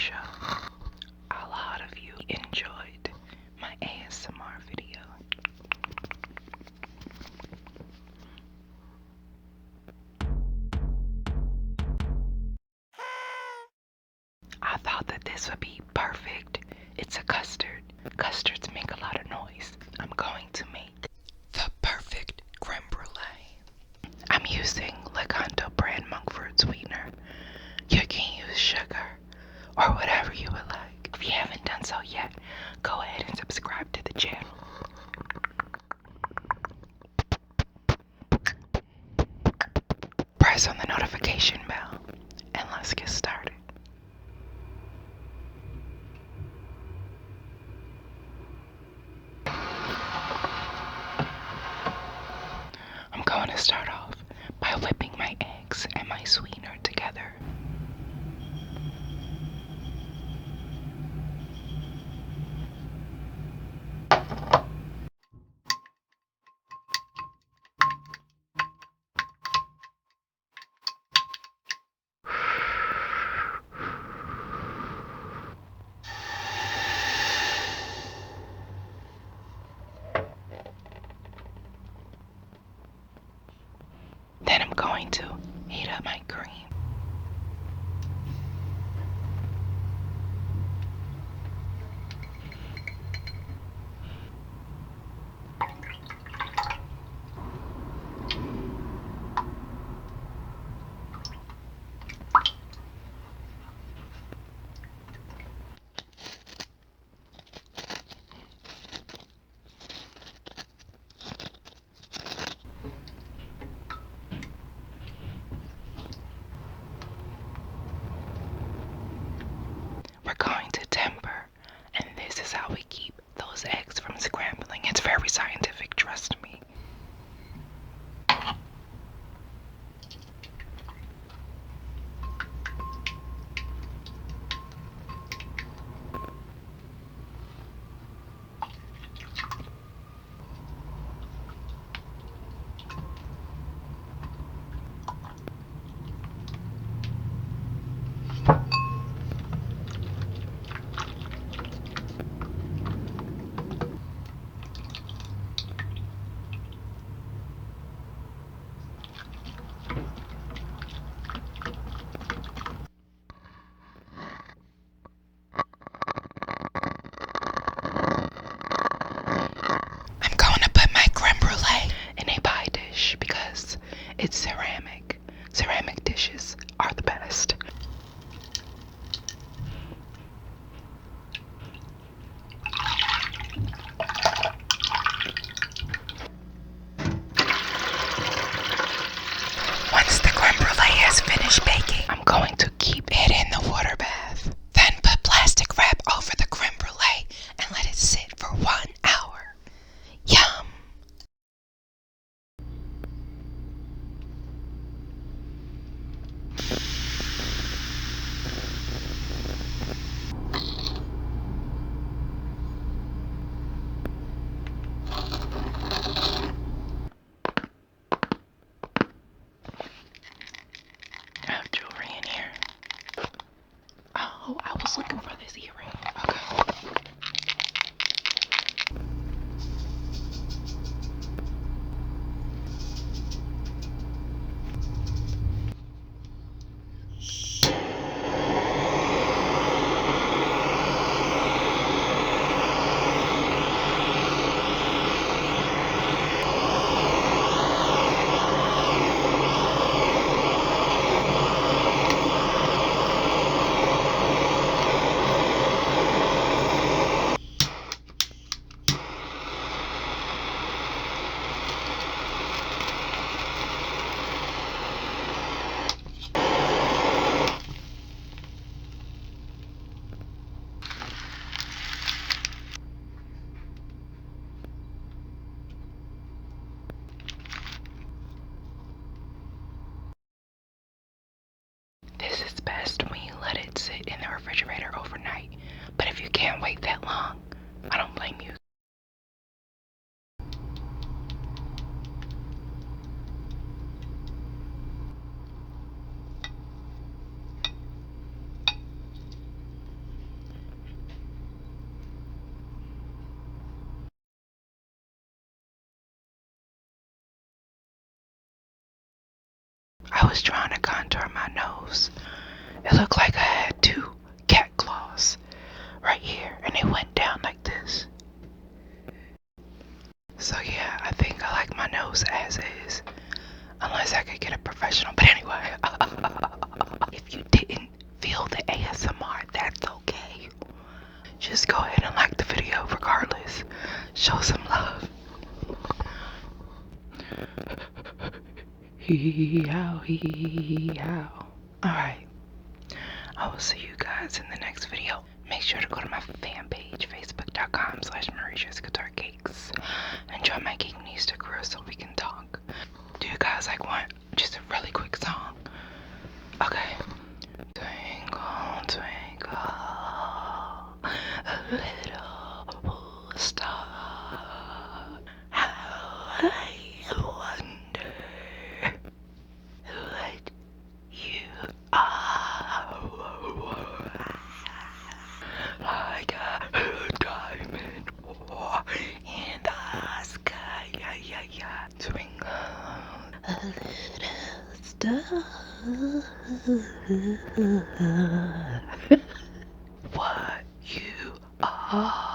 sure a lot of you enjoyed my ASMR video. I thought that this would be perfect. It's a custard. Custards make a lot of noise. I'm going to make the perfect creme brulee. I'm using Lecanto brand Monkfruit sweetener. You can use sugar or whatever you would like. If you haven't done so yet, go ahead and subscribe to the channel. Press on the notification bell and let's get started. I'm going to start off by whipping my eggs and my sweetener together. Then I'm going to heat up my cream. We're going to temper, and this is how we keep those eggs from scrambling. It's very scientific, trust me. I'm going to put my creme brulee in a pie dish because it's ceramic. Ceramic dishes are the best. Once the creme brulee has finished baking, I'm going to keep it in the water bath. Then put plastic wrap over the creme brulee and let it sit for 1 hour. Yum! I have jewelry in here. Oh, I was looking for this earring. Okay. This is best when you let it sit in the refrigerator overnight. But if you can't wait that long, I don't blame you. I was trying to contour my nose. It looked like I had two cat claws right here, and it went down like this. So yeah, I think I like my nose as is, unless I could get a professional. But anyway, if you didn't feel the ASMR, that's okay. Just go ahead and like the video regardless. Show some love. Hee-haw, hee-haw. Alright, I will see you guys in the next video. Make sure to go to my fan page, facebook.com/MarieJessicaTartCakes, and join my Geeknista crew so we can talk. Do you guys like want just a really quick song? Okay. Twinkle, twinkle, a little star, how I wonder what you are, like a diamond in the sky. Yeah, yeah, yeah. Twinkle, a little star. What you are.